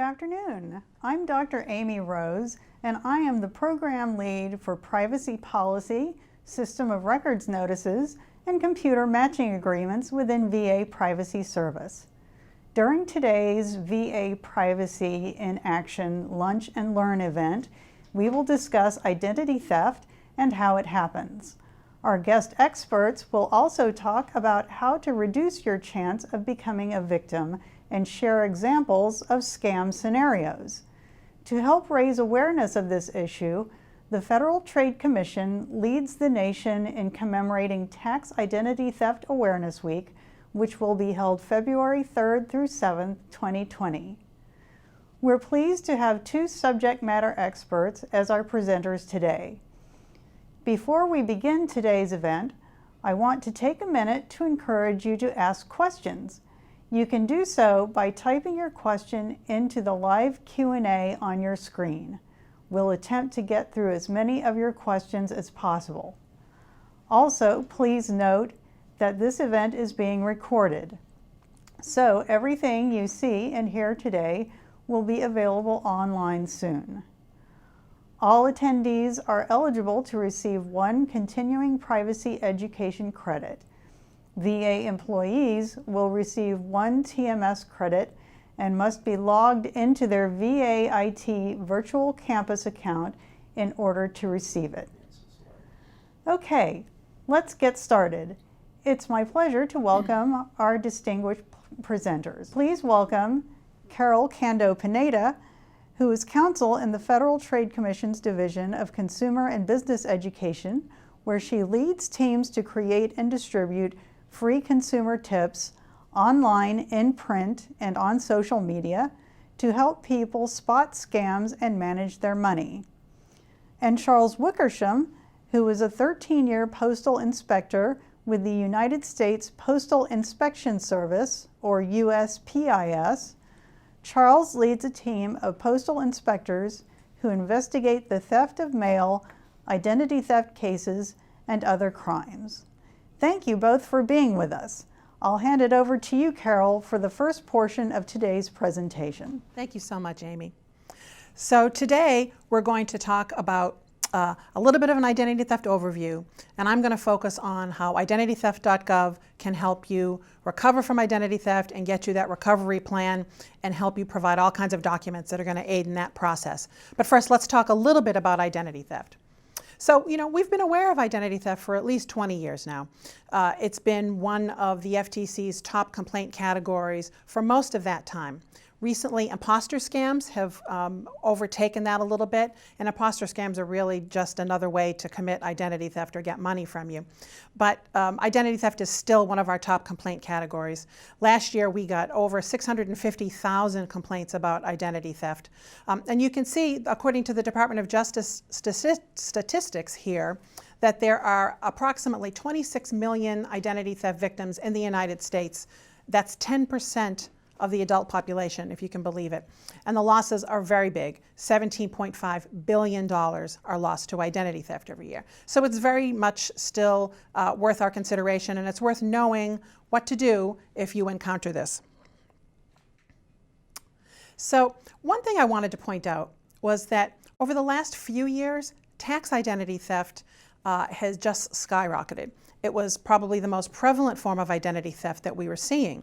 afternoon. I'm Dr. Amy Rose, and I am the program lead for Privacy Policy, System of Records Notices, and Computer Matching Agreements within VA Privacy Service. During today's VA Privacy in Action Lunch and Learn event, we will discuss identity theft and how it happens. Our guest experts will also talk about how to reduce your chance of becoming a victim and share examples of scam scenarios. To help raise awareness of this issue, the Federal Trade Commission leads the nation in commemorating Tax Identity Theft Awareness Week, which will be held February 3rd through 7th, 2020. We're pleased to have two subject matter experts as our presenters today. Before we begin today's event, I want to take a minute to encourage you to ask questions. You can do so by typing your question into the live Q&A on your screen. We'll attempt to get through as many of your questions as possible. Also, please note that this event is being recorded. So everything you see and hear today will be available online soon. All attendees are eligible to receive one continuing privacy education credit. VA employees will receive one TMS credit and must be logged into their VA IT virtual campus account in order to receive it. Okay, let's get started. It's my pleasure to welcome our distinguished presenters. Please welcome Carol Cando-Pineda, who is counsel in the Federal Trade Commission's Division of Consumer and Business Education, where she leads teams to create and distribute free consumer tips online, in print, and on social media to help people spot scams and manage their money. And Charles Wickersham, who is a 13-year postal inspector with the United States Postal Inspection Service, or USPIS. Charles leads a team of postal inspectors who investigate the theft of mail, identity theft cases, and other crimes. Thank you both for being with us. I'll hand it over to you, Carol, for the first portion of today's presentation. Thank you so much, Amy. So today we're going to talk about a little bit of an identity theft overview, and I'm going to focus on how identitytheft.gov can help you recover from identity theft and get you that recovery plan and help you provide all kinds of documents that are going to aid in that process. But first, let's talk a little bit about identity theft. So, we've been aware of identity theft for at least 20 years now. It's been one of the FTC's top complaint categories for most of that time. Recently, imposter scams have overtaken that a little bit, and imposter scams are really just another way to commit identity theft or get money from you. But identity theft is still one of our top complaint categories. Last year, we got over 650,000 complaints about identity theft. And you can see, according to the Department of Justice statistics here, that there are approximately 26 million identity theft victims in the United States. That's 10% of the adult population, if you can believe it. And the losses are very big. $17.5 billion are lost to identity theft every year. So it's very much still worth our consideration, and it's worth knowing what to do if you encounter this. So one thing I wanted to point out was that over the last few years, tax identity theft has just skyrocketed. It was probably the most prevalent form of identity theft that we were seeing.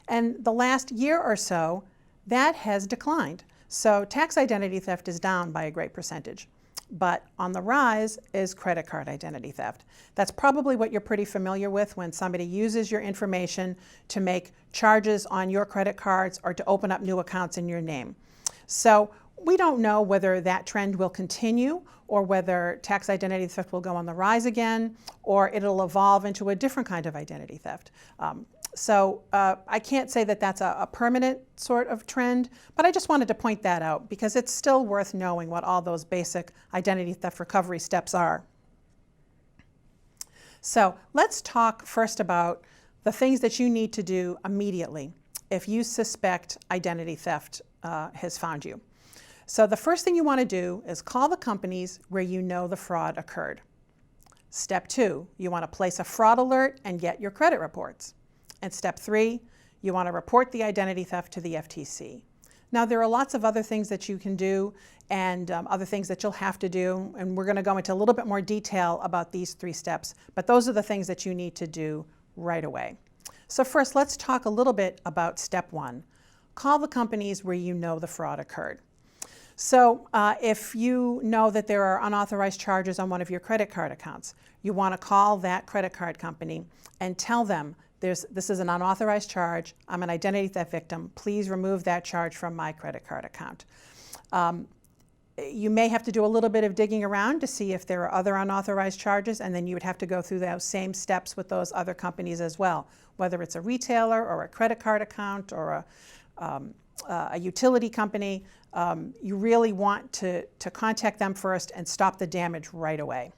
And the last year or so, that has declined. So tax identity theft is down by a great percentage. But on the rise is credit card identity theft. That's probably what you're pretty familiar with when somebody uses your information to make charges on your credit cards or to open up new accounts in your name. So we don't know whether that trend will continue or whether tax identity theft will go on the rise again, or it'll evolve into a different kind of identity theft. So I can't say that that's a permanent sort of trend, but I just wanted to point that out because it's still worth knowing what all those basic identity theft recovery steps are. So let's talk first about the things that you need to do immediately if you suspect identity theft has found you. So the first thing you want to do is call the companies where you know the fraud occurred. Step 2, you want to place a fraud alert and get your credit reports. And step 3, you want to report the identity theft to the FTC. Now, there are lots of other things that you can do and other things that you'll have to do, and we're going to go into a little bit more detail about these 3 steps, but those are the things that you need to do right away. So first, let's talk a little bit about step 1. Call the companies where you know the fraud occurred. So if you know that there are unauthorized charges on one of your credit card accounts, you want to call that credit card company and tell them, this is an unauthorized charge, I'm an identity theft victim, please remove that charge from my credit card account. You may have to do a little bit of digging around to see if there are other unauthorized charges, and then you would have to go through those same steps with those other companies as well, whether it's a retailer or a credit card account or a utility company. You really want to contact them first and stop the damage right away.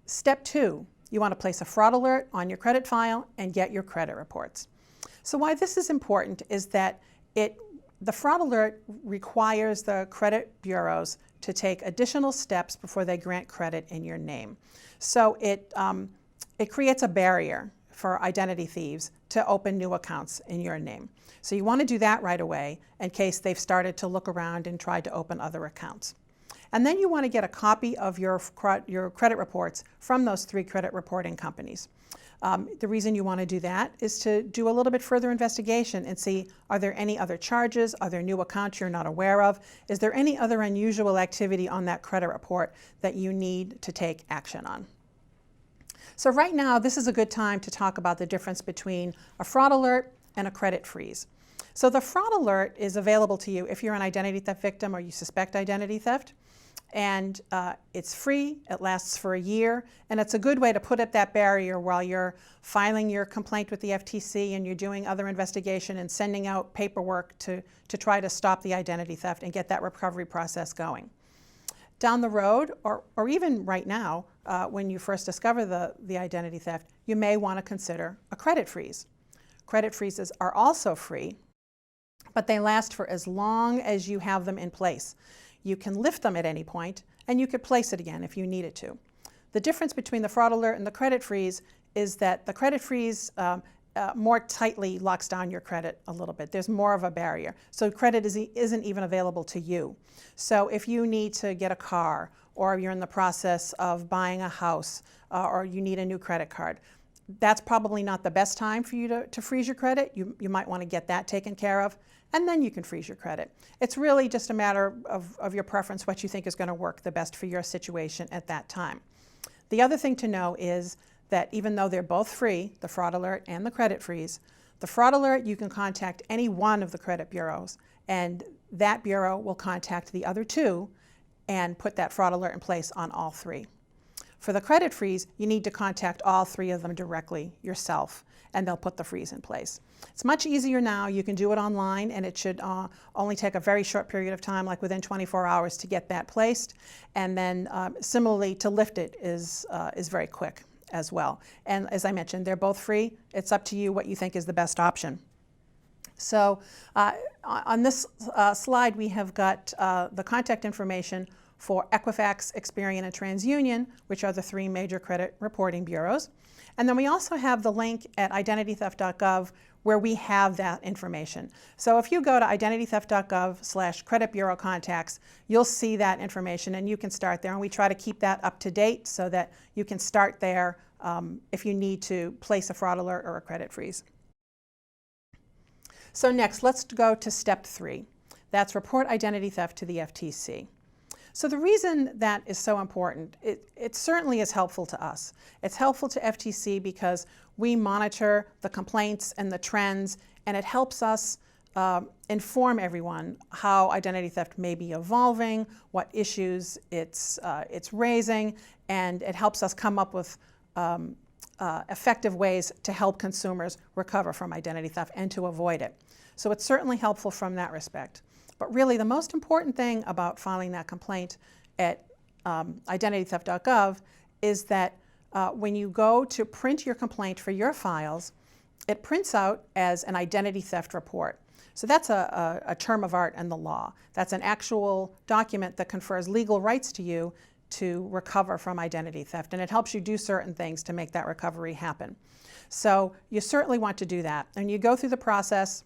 Step 2, you want to place a fraud alert on your credit file and get your credit reports. So why this is important is that the fraud alert requires the credit bureaus to take additional steps before they grant credit in your name. So it creates a barrier for identity thieves to open new accounts in your name. So you want to do that right away in case they've started to look around and tried to open other accounts. And then you want to get a copy of your credit reports from those 3 credit reporting companies. The reason you want to do that is to do a little bit further investigation and see, are there any other charges? Are there new accounts you're not aware of? Is there any other unusual activity on that credit report that you need to take action on? So right now, this is a good time to talk about the difference between a fraud alert and a credit freeze. So the fraud alert is available to you if you're an identity theft victim or you suspect identity theft. And it's free, it lasts for a year, and it's a good way to put up that barrier while you're filing your complaint with the FTC and you're doing other investigation and sending out paperwork to try to stop the identity theft and get that recovery process going. Down the road, or even right now, when you first discover the identity theft, you may want to consider a credit freeze. Credit freezes are also free, but they last for as long as you have them in place. You can lift them at any point, and you could place it again if you needed to. The difference between the fraud alert and the credit freeze is that the credit freeze more tightly locks down your credit a little bit. There's more of a barrier. So credit isn't even available to you. So if you need to get a car, or you're in the process of buying a house, or you need a new credit card, that's probably not the best time for you to freeze your credit. You might want to get that taken care of, and then you can freeze your credit. It's really just a matter of your preference, what you think is going to work the best for your situation at that time. The other thing to know is that even though they're both free, the fraud alert and the credit freeze, the fraud alert, you can contact any one of the credit bureaus, and that bureau will contact the other 2 and put that fraud alert in place on all 3. For the credit freeze, you need to contact all 3 of them directly yourself, and they'll put the freeze in place. It's much easier now. You can do it online, and it should only take a very short period of time, like within 24 hours, to get that placed. And then similarly, to lift it is very quick as well. And as I mentioned, they're both free. It's up to you what you think is the best option. So on this slide, we have got the contact information for Equifax, Experian, and TransUnion, which are the 3 major credit reporting bureaus. And then we also have the link at identitytheft.gov where we have that information. So if you go to identitytheft.gov/credit bureau contacts, you'll see that information and you can start there. And we try to keep that up to date so that you can start there if you need to place a fraud alert or a credit freeze. So next, let's go to step 3. That's report identity theft to the FTC. So the reason that is so important, it certainly is helpful to us. It's helpful to FTC because we monitor the complaints and the trends, and it helps us inform everyone how identity theft may be evolving, what issues it's raising, and it helps us come up with effective ways to help consumers recover from identity theft and to avoid it. So it's certainly helpful from that respect. But really, the most important thing about filing that complaint at identitytheft.gov is that when you go to print your complaint for your files, it prints out as an identity theft report. So that's a term of art in the law. That's an actual document that confers legal rights to you to recover from identity theft, and it helps you do certain things to make that recovery happen. So you certainly want to do that. And you go through the process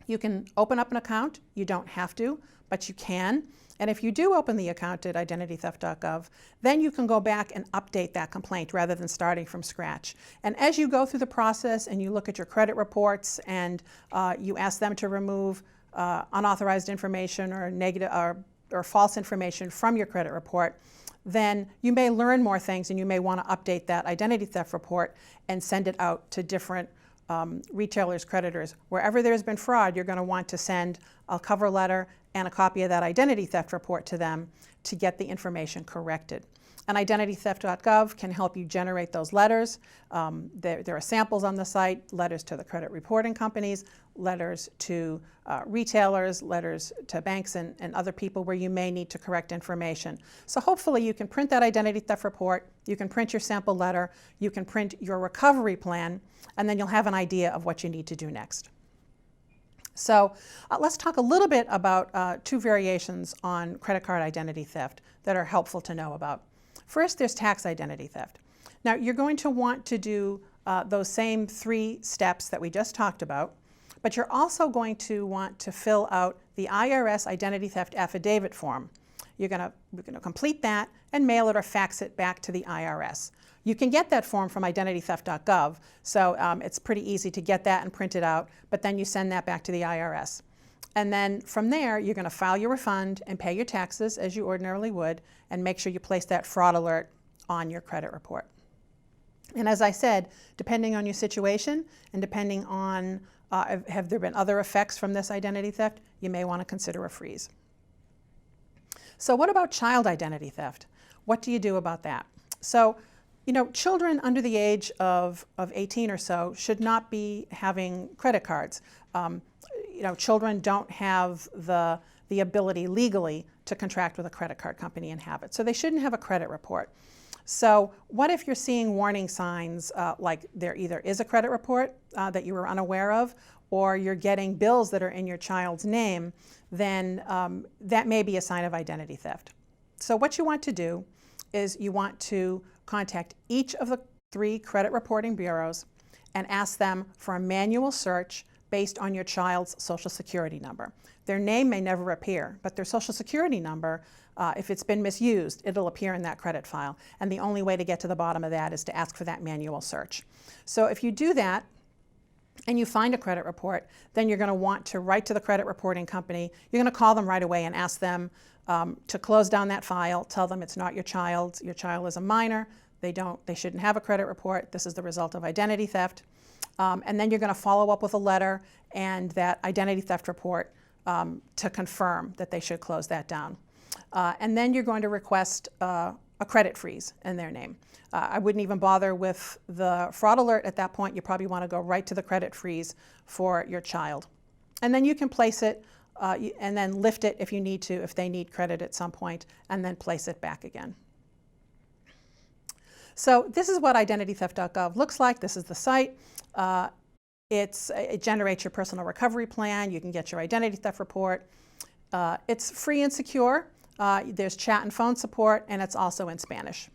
You can open up an account. You don't have to, but you can. And if you do open the account at identitytheft.gov, then you can go back and update that complaint rather than starting from scratch. And as you go through the process and you look at your credit reports and you ask them to remove unauthorized information or negative or false information from your credit report, then you may learn more things and you may want to update that identity theft report and send it out to different retailers, creditors. Wherever there's been fraud, you're going to want to send a cover letter and a copy of that identity theft report to them to get the information corrected. And identitytheft.gov can help you generate those letters. There are samples on the site, letters to the credit reporting companies, letters to retailers, letters to banks and other people where you may need to correct information. So hopefully you can print that identity theft report, you can print your sample letter, you can print your recovery plan, and then you'll have an idea of what you need to do next. So let's talk a little bit about two variations on credit card identity theft that are helpful to know about. First, there's tax identity theft. Now, you're going to want to do those same 3 steps that we just talked about, but you're also going to want to fill out the IRS identity theft affidavit form. You're going to complete that and mail it or fax it back to the IRS. You can get that form from identitytheft.gov, so it's pretty easy to get that and print it out, but then you send that back to the IRS. And then from there, you're going to file your refund and pay your taxes as you ordinarily would, and make sure you place that fraud alert on your credit report. And as I said, depending on your situation and depending on have there been other effects from this identity theft, you may want to consider a freeze. So what about child identity theft? What do you do about that? So, you know, children under the age of 18 or so should not be having credit cards. You know, children don't have the ability legally to contract with a credit card company and have it. So they shouldn't have a credit report. So what if you're seeing warning signs like there either is a credit report that you were unaware of, or you're getting bills that are in your child's name, then that may be a sign of identity theft. So what you want to do is you want to contact each of the 3 credit reporting bureaus and ask them for a manual search based on your child's Social Security number. Their name may never appear, but their Social Security number, if it's been misused, it'll appear in that credit file. And the only way to get to the bottom of that is to ask for that manual search. So if you do that and you find a credit report, then you're going to want to write to the credit reporting company. You're going to call them right away and ask them to close down that file, tell them it's not your child is a minor, they shouldn't have a credit report, this is the result of identity theft. And then you're going to follow up with a letter and that identity theft report to confirm that they should close that down. And then you're going to request a credit freeze in their name. I wouldn't even bother with the fraud alert at that point. You probably want to go right to the credit freeze for your child. And then you can place it and then lift it if you need to, if they need credit at some point, and then place it back again. So this is what identitytheft.gov looks like. This is the site. It generates your personal recovery plan. You can get your identity theft report. It's free and secure. There's chat and phone support, and it's also in Spanish.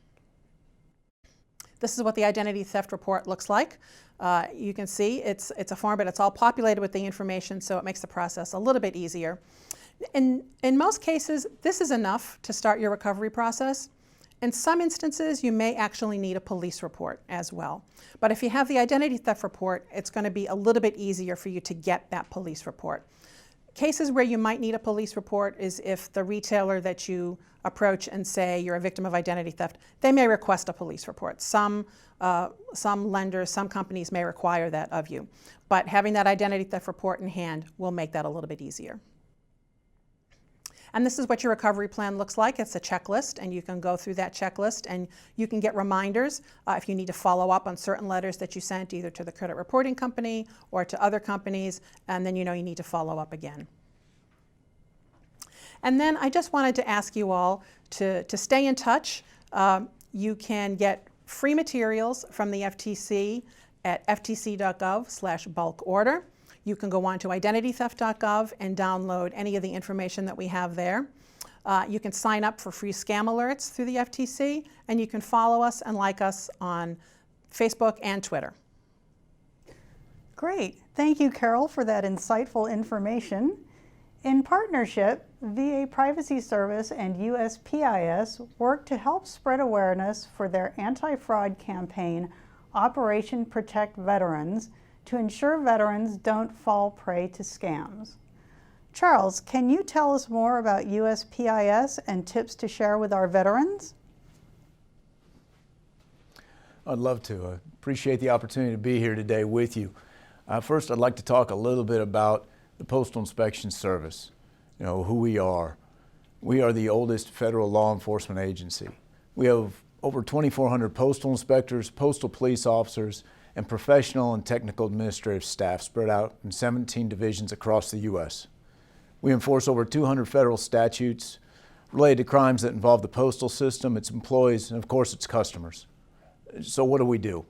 This is what the identity theft report looks like. You can see it's a form, but it's all populated with the information, so it makes the process a little bit easier. In most cases, this is enough to start your recovery process. In some instances, you may actually need a police report as well. But if you have the identity theft report, it's going to be a little bit easier for you to get that police report. Cases where you might need a police report is if the retailer that you approach and say you're a victim of identity theft, they may request a police report. Some lenders, some companies may require that of you. But having that identity theft report in hand will make that a little bit easier. And this is what your recovery plan looks like. It's a checklist, and you can go through that checklist, and you can get reminders if you need to follow up on certain letters that you sent either to the credit reporting company or to other companies, and then you know you need to follow up again. And then I just wanted to ask you all to stay in touch. You can get free materials from the FTC at ftc.gov/bulk order. You can go on to identitytheft.gov and download any of the information that we have there. You can sign up for free scam alerts through the FTC, and you can follow us and like us on Facebook and Twitter. Great. Thank you, Carol, for that insightful information. In partnership, VA Privacy Service and USPIS work to help spread awareness for their anti-fraud campaign, Operation Protect Veterans, to ensure veterans don't fall prey to scams. Charles, can you tell us more about USPIS and tips to share with our veterans? I'd love to. I appreciate the opportunity to be here today with you. First, I'd like to talk a little bit about the Postal Inspection Service, who we are. We are the oldest federal law enforcement agency. We have over 2,400 postal inspectors, postal police officers, and professional and technical administrative staff spread out in 17 divisions across the U.S. We enforce over 200 federal statutes related to crimes that involve the postal system, its employees, and of course its customers. So what do?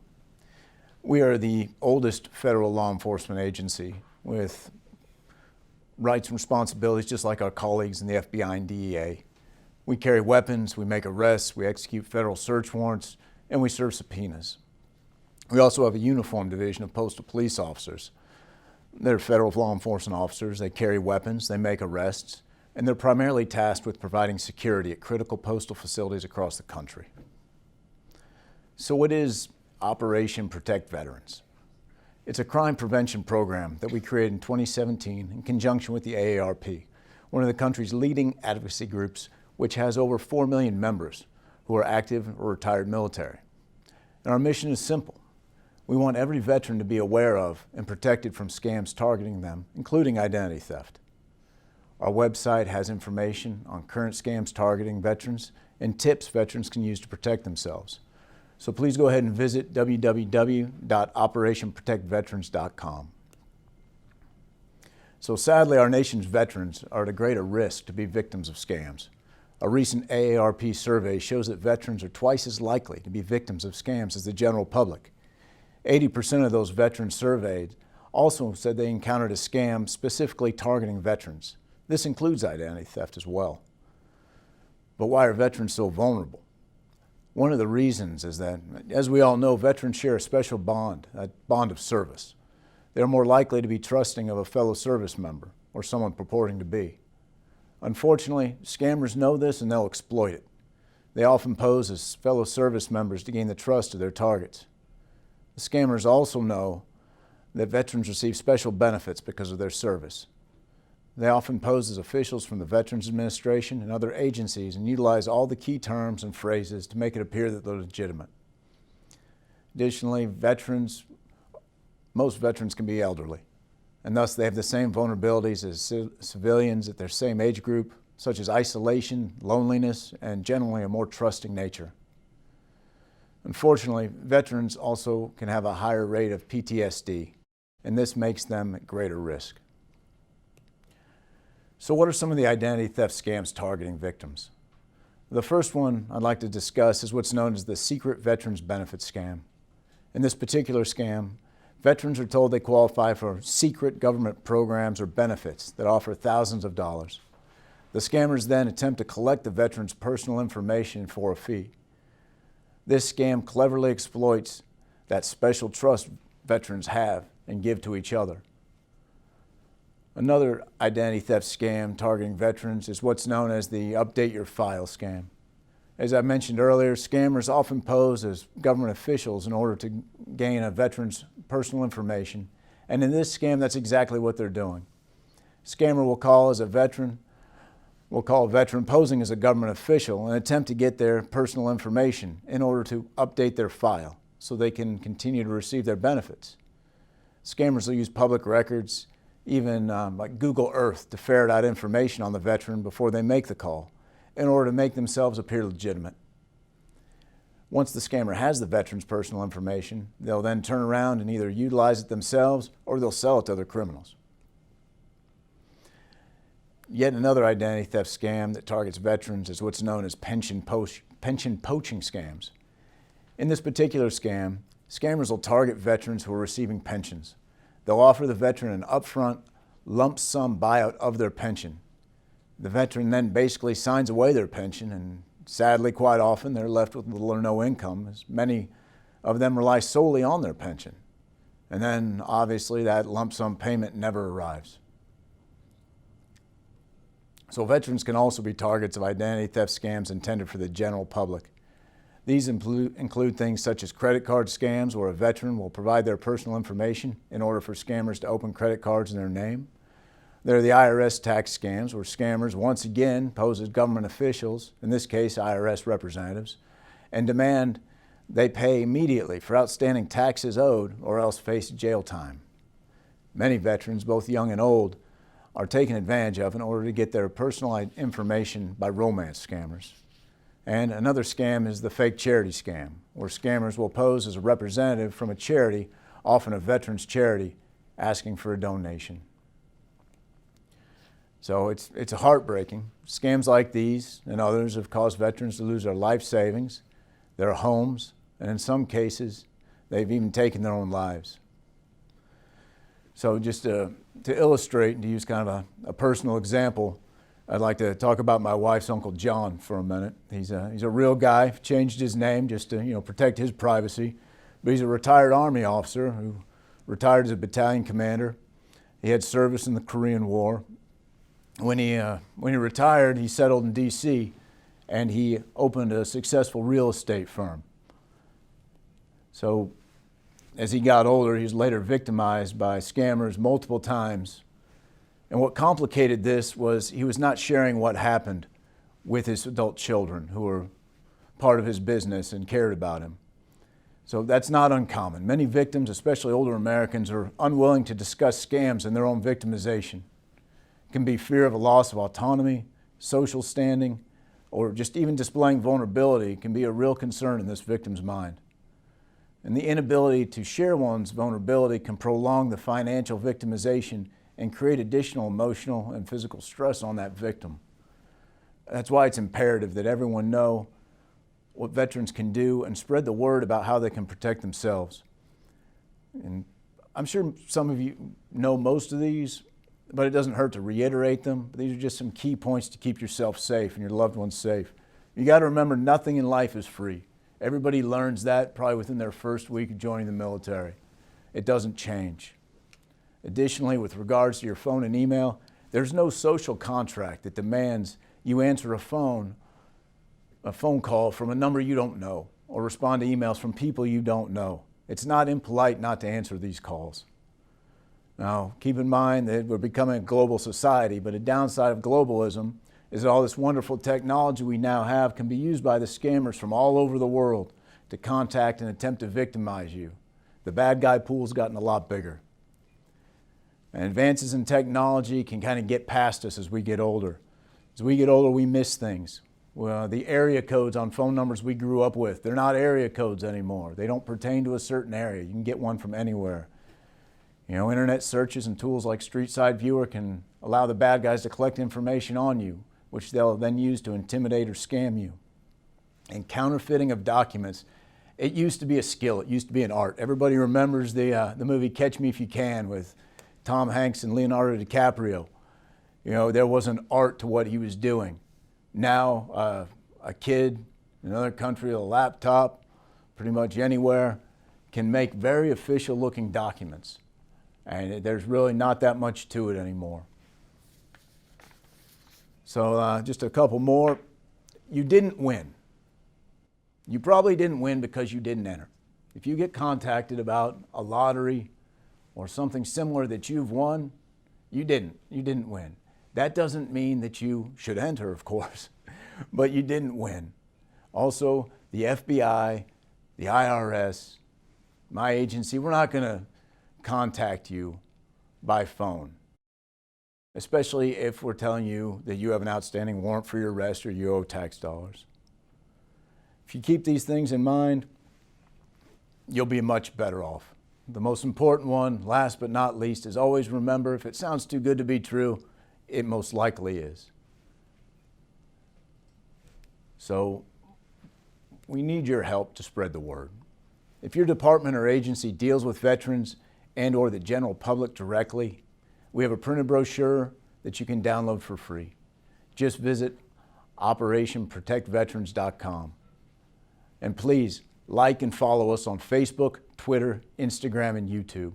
We are the oldest federal law enforcement agency with rights and responsibilities just like our colleagues in the FBI and DEA. We carry weapons, we make arrests, we execute federal search warrants, and we serve subpoenas. We also have a uniformed division of postal police officers. They're federal law enforcement officers. They carry weapons, they make arrests, and they're primarily tasked with providing security at critical postal facilities across the country. So what is Operation Protect Veterans? It's a crime prevention program that we created in 2017 in conjunction with the AARP, one of the country's leading advocacy groups, which has over 4 million members who are active or retired military. And our mission is simple. We want every veteran to be aware of and protected from scams targeting them, including identity theft. Our website has information on current scams targeting veterans and tips veterans can use to protect themselves. So please go ahead and visit www.operationprotectveterans.com. So sadly, our nation's veterans are at a greater risk to be victims of scams. A recent AARP survey shows that veterans are twice as likely to be victims of scams as the general public. 80% of those veterans surveyed also said they encountered a scam specifically targeting veterans. This includes identity theft as well. But why are veterans so vulnerable? One of the reasons is that, as we all know, veterans share a special bond, a bond of service. They're more likely to be trusting of a fellow service member or someone purporting to be. Unfortunately, scammers know this and they'll exploit it. They often pose as fellow service members to gain the trust of their targets. The scammers also know that veterans receive special benefits because of their service. They often pose as officials from the Veterans Administration and other agencies and utilize all the key terms and phrases to make it appear that they're legitimate. Additionally, most veterans can be elderly, and thus they have the same vulnerabilities as civilians at their same age group, such as isolation, loneliness, and generally a more trusting nature. Unfortunately, veterans also can have a higher rate of PTSD, and this makes them at greater risk. So what are some of the identity theft scams targeting victims? The first one I'd like to discuss is what's known as the Secret Veterans Benefit Scam. In this particular scam, veterans are told they qualify for secret government programs or benefits that offer thousands of dollars. The scammers then attempt to collect the veteran's personal information for a fee. This scam cleverly exploits that special trust veterans have and give to each other. Another identity theft scam targeting veterans is what's known as the Update Your File scam. As I mentioned earlier, scammers often pose as government officials in order to gain a veteran's personal information, and in this scam, that's exactly what they're doing. Scammer will call a veteran posing as a government official and attempt to get their personal information in order to update their file so they can continue to receive their benefits. Scammers will use public records, even like Google Earth, to ferret out information on the veteran before they make the call in order to make themselves appear legitimate. Once the scammer has the veteran's personal information, they'll then turn around and either utilize it themselves or they'll sell it to other criminals. Yet another identity theft scam that targets veterans is what's known as pension poaching scams. In this particular scam, scammers will target veterans who are receiving pensions. They'll offer the veteran an upfront lump sum buyout of their pension. The veteran then basically signs away their pension, and sadly, quite often, they're left with little or no income, as many of them rely solely on their pension. And then obviously that lump sum payment never arrives. So veterans can also be targets of identity theft scams intended for the general public. These include things such as credit card scams, where a veteran will provide their personal information in order for scammers to open credit cards in their name. There are the IRS tax scams, where scammers once again pose as government officials, in this case IRS representatives, and demand they pay immediately for outstanding taxes owed or else face jail time. Many veterans, both young and old, are taken advantage of in order to get their personal information by romance scammers. And another scam is the fake charity scam, where scammers will pose as a representative from a charity, often a veterans charity, asking for a donation. So it's heartbreaking. Scams like these and others have caused veterans to lose their life savings, their homes, and in some cases, they've even taken their own lives. So just to illustrate and to use kind of a personal example, I'd like to talk about my wife's Uncle John for a minute. He's a real guy, changed his name just to protect his privacy, but he's a retired Army officer who retired as a battalion commander. He had service in the Korean War. When he retired, he settled in D.C. and he opened a successful real estate firm. So as he got older, he was later victimized by scammers multiple times. And what complicated this was he was not sharing what happened with his adult children who were part of his business and cared about him. So that's not uncommon. Many victims, especially older Americans, are unwilling to discuss scams and their own victimization. It can be fear of a loss of autonomy, social standing, or just even displaying vulnerability can be a real concern in this victim's mind. And the inability to share one's vulnerability can prolong the financial victimization and create additional emotional and physical stress on that victim. That's why it's imperative that everyone know what veterans can do and spread the word about how they can protect themselves. And I'm sure some of you know most of these, but it doesn't hurt to reiterate them. These are just some key points to keep yourself safe and your loved ones safe. You got to remember, nothing in life is free. Everybody learns that probably within their first week of joining the military. It doesn't change. Additionally, with regards to your phone and email, there's no social contract that demands you answer a phone call from a number you don't know or respond to emails from people you don't know. It's not impolite not to answer these calls. Now, keep in mind that we're becoming a global society, but a downside of globalism is that all this wonderful technology we now have can be used by the scammers from all over the world to contact and attempt to victimize you. The bad guy pool's gotten a lot bigger. And advances in technology can kind of get past us as we get older. As we get older, we miss things. Well, the area codes on phone numbers we grew up with, they're not area codes anymore. They don't pertain to a certain area. You can get one from anywhere. Internet searches and tools like StreetSide Viewer can allow the bad guys to collect information on you, which they'll then use to intimidate or scam you. And counterfeiting of documents, it used to be a skill. It used to be an art. Everybody remembers the movie Catch Me If You Can with Tom Hanks and Leonardo DiCaprio. There was an art to what he was doing. Now, a kid in another country, a laptop, pretty much anywhere, can make very official looking documents. And there's really not that much to it anymore. So just a couple more. You didn't win. You probably didn't win because you didn't enter. If you get contacted about a lottery or something similar that you've won, you didn't win. That doesn't mean that you should enter, of course, but you didn't win. Also, the FBI, the IRS, my agency, we're not going to contact you by phone, especially if we're telling you that you have an outstanding warrant for your arrest or you owe tax dollars. If you keep these things in mind, you'll be much better off. The most important one, last but not least, is always remember, if it sounds too good to be true, it most likely is. So we need your help to spread the word. If your department or agency deals with veterans and or the general public directly, we have a printed brochure that you can download for free. Just visit OperationProtectVeterans.com. And please like and follow us on Facebook, Twitter, Instagram, and YouTube.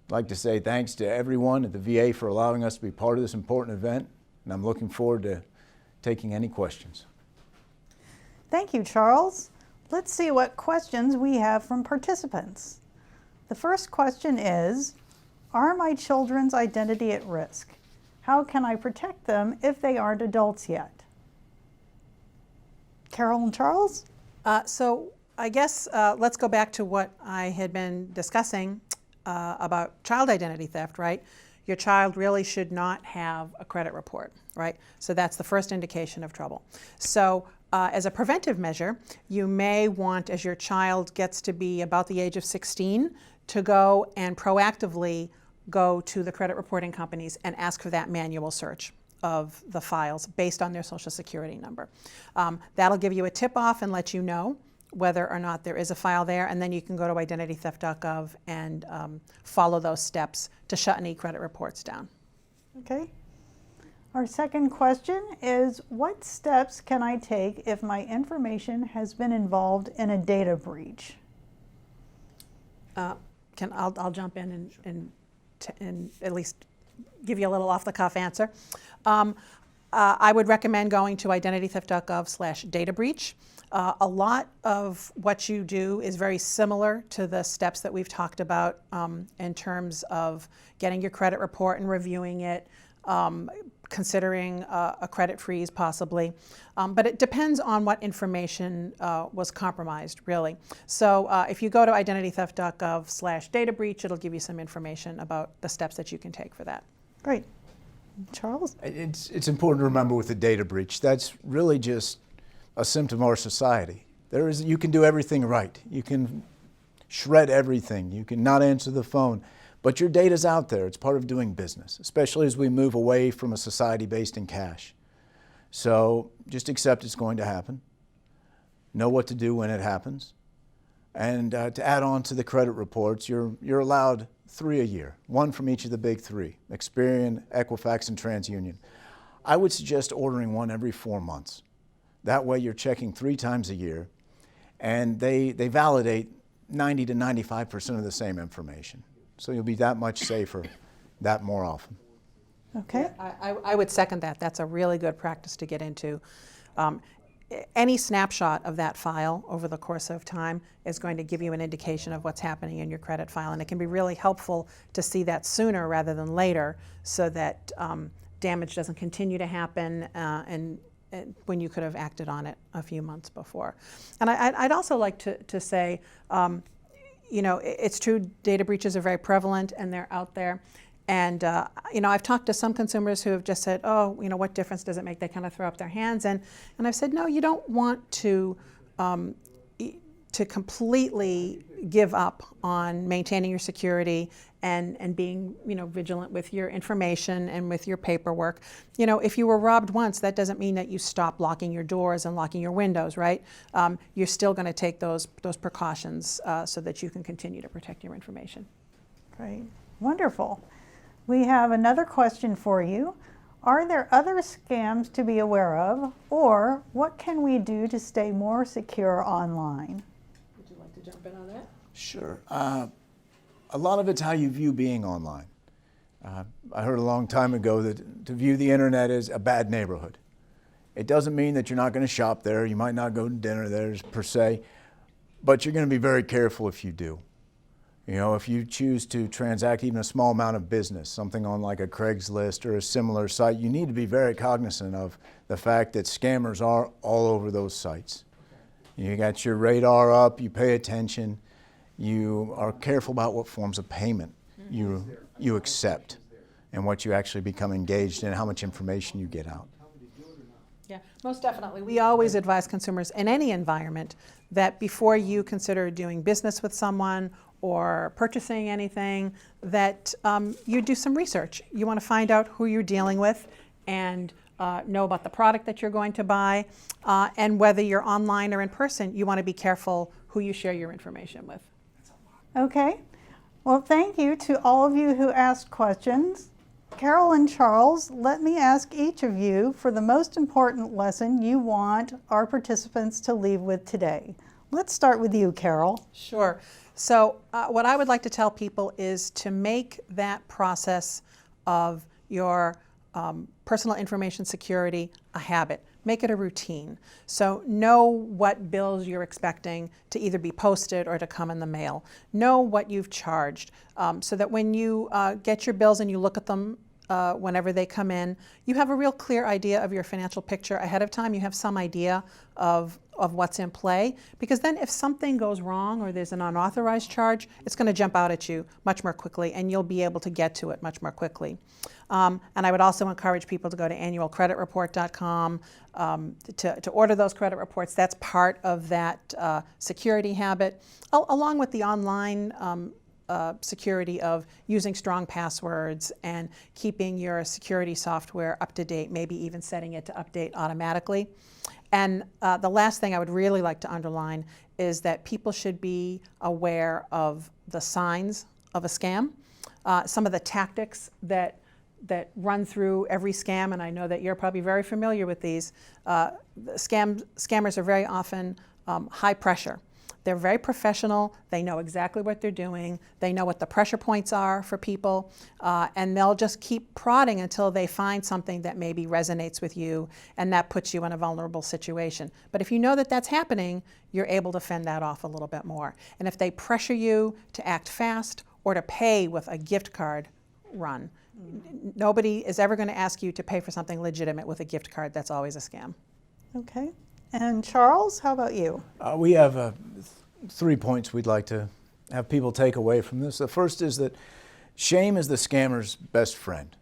I'd like to say thanks to everyone at the VA for allowing us to be part of this important event, and I'm looking forward to taking any questions. Thank you, Charles. Let's see what questions we have from participants. The first question is, are my children's identity at risk? How can I protect them if they aren't adults yet? Carol and Charles? So I guess let's go back to what I had been discussing about child identity theft, right? Your child really should not have a credit report, right? So that's the first indication of trouble. So as a preventive measure, you may want, as your child gets to be about the age of 16, to go and proactively go to the credit reporting companies and ask for that manual search of the files based on their Social Security number. That'll give you a tip-off and let you know whether or not there is a file there, and then you can go to identitytheft.gov and follow those steps to shut any credit reports down. Okay. Our second question is, what steps can I take if my information has been involved in a data breach? I'll jump in and at least give you a little off-the-cuff answer. I would recommend going to identitytheft.gov/databreach. A lot of what you do is very similar to the steps that we've talked about in terms of getting your credit report and reviewing it, considering a credit freeze possibly. But it depends on what information was compromised, really. So if you go to identitytheft.gov/databreach, it'll give you some information about the steps that you can take for that. Great. Charles? It's important to remember with the data breach, that's really just a symptom of our society. You can do everything right. You can shred everything. You can not answer the phone. But your data's out there. It's part of doing business, especially as we move away from a society based in cash. So just accept it's going to happen. Know what to do when it happens. And to add on to the credit reports, you're allowed 3 a year, 1 from each of the big 3, Experian, Equifax, and TransUnion. I would suggest ordering 1 every 4 months. That way you're checking 3 times a year, and they validate 90 to 95% of the same information. So you'll be that much safer that more often. Okay. I would second that. That's a really good practice to get into. Any snapshot of that file over the course of time is going to give you an indication of what's happening in your credit file, and it can be really helpful to see that sooner rather than later so that damage doesn't continue to happen and when you could have acted on it a few months before. And I'd also like to say, you know, it's true data breaches are very prevalent and they're out there. And you know, I've talked to some consumers who have just said, oh, you know, what difference does it make? They kind of throw up their hands. And I've said, no, you don't want to completely give up on maintaining your security and being, you know, vigilant with your information and with your paperwork. You know, if you were robbed once, that doesn't mean that you stop locking your doors and locking your windows, right? You're still going to take those precautions so that you can continue to protect your information. Great. Wonderful. We have another question for you. Are there other scams to be aware of, or what can we do to stay more secure online? Would you like to jump in on that? Sure. A lot of it's how you view being online. I heard a long time ago that to view the internet as a bad neighborhood. It doesn't mean that you're not going to shop there. You might not go to dinner there per se, but you're going to be very careful if you do. You know, if you choose to transact even a small amount of business, something on like a Craigslist or a similar site, you need to be very cognizant of the fact that scammers are all over those sites. You got your radar up, you pay attention, you are careful about what forms of payment you accept and what you actually become engaged in, how much information you get out. Yeah, most definitely. We always advise consumers in any environment that before you consider doing business with someone or purchasing anything, that you do some research. You want to find out who you're dealing with and know about the product that you're going to buy, and whether you're online or in person, you want to be careful who you share your information with. Okay. Well, thank you to all of you who asked questions. Carol and Charles, let me ask each of you for the most important lesson you want our participants to leave with today. Let's start with you, Carol. Sure. So what I would like to tell people is to make that process of your personal information security a habit. Make it a routine. So know what bills you're expecting to either be posted or to come in the mail. Know what you've charged so that when you get your bills and you look at them whenever they come in, you have a real clear idea of your financial picture ahead of time. You have some idea of what's in play, because then if something goes wrong or there's an unauthorized charge, it's going to jump out at you much more quickly and you'll be able to get to it much more quickly. And I would also encourage people to go to annualcreditreport.com to order those credit reports. That's part of that security habit, along with the online security of using strong passwords and keeping your security software up to date, maybe even setting it to update automatically. And the last thing I would really like to underline is that people should be aware of the signs of a scam, some of the tactics that run through every scam, and I know that you're probably very familiar with these. Scammers are very often high pressure. They're very professional. They know exactly what they're doing. They know what the pressure points are for people, and they'll just keep prodding until they find something that maybe resonates with you, and that puts you in a vulnerable situation. But if you know that that's happening, you're able to fend that off a little bit more. And if they pressure you to act fast or to pay with a gift card, run. Nobody is ever going to ask you to pay for something legitimate with a gift card. That's always a scam. Okay. And Charles, how about you? We have 3 points we'd like to have people take away from this. The first is that shame is the scammer's best friend.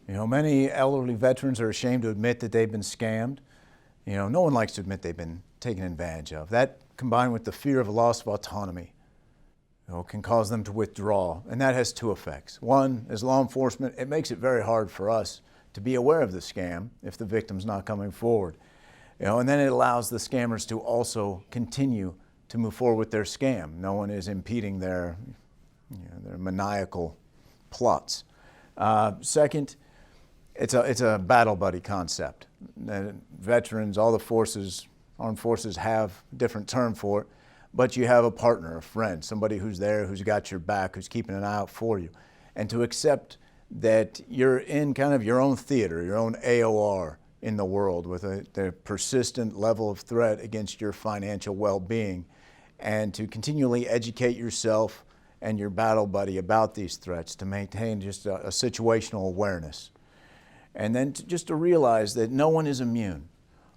You know, many elderly veterans are ashamed to admit that they've been scammed. You know, no one likes to admit they've been taken advantage of. That, combined with the fear of a loss of autonomy, can cause them to withdraw. And that has 2 effects. One, as law enforcement, it makes it very hard for us to be aware of the scam if the victim's not coming forward. And then it allows the scammers to also continue to move forward with their scam. No one is impeding their maniacal plots. Second, it's a battle buddy concept. Veterans, all the forces, armed forces have a different term for it, but you have a partner, a friend, somebody who's there, who's got your back, who's keeping an eye out for you. And to accept that you're in kind of your own theater, your own AOR in the world with the persistent level of threat against your financial well-being, and to continually educate yourself and your battle buddy about these threats, to maintain just a situational awareness. And then just to realize that no one is immune.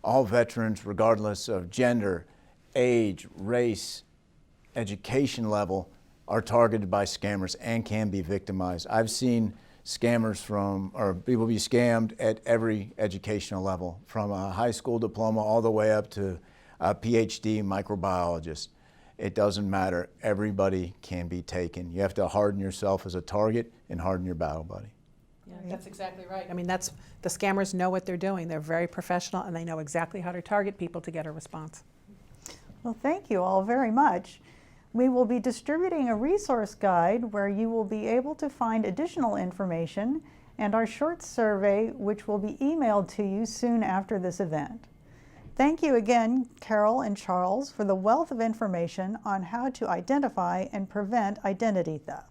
All veterans, regardless of gender, age, race, education level, are targeted by scammers and can be victimized. I've seen scammers or people be scammed at every educational level, from a high school diploma all the way up to a PhD microbiologist. It doesn't matter. Everybody can be taken. You have to harden yourself as a target and harden your battle buddy. Yeah, that's exactly right. I mean, the scammers know what they're doing. They're very professional and they know exactly how to target people to get a response. Well, thank you all very much. We will be distributing a resource guide where you will be able to find additional information and our short survey, which will be emailed to you soon after this event. Thank you again, Carol and Charles, for the wealth of information on how to identify and prevent identity theft.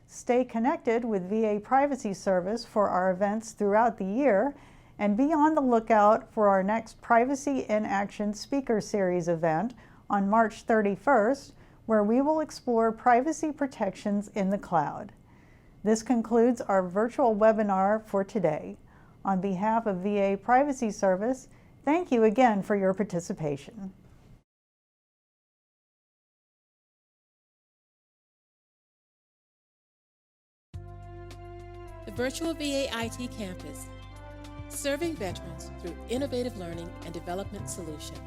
Stay connected with VA Privacy Service for our events throughout the year, and be on the lookout for our next Privacy in Action Speaker Series event on March 31st, where we will explore privacy protections in the cloud. This concludes our virtual webinar for today. On behalf of VA Privacy Service, thank you again for your participation. The Virtual VA IT Campus, serving veterans through innovative learning and development solutions.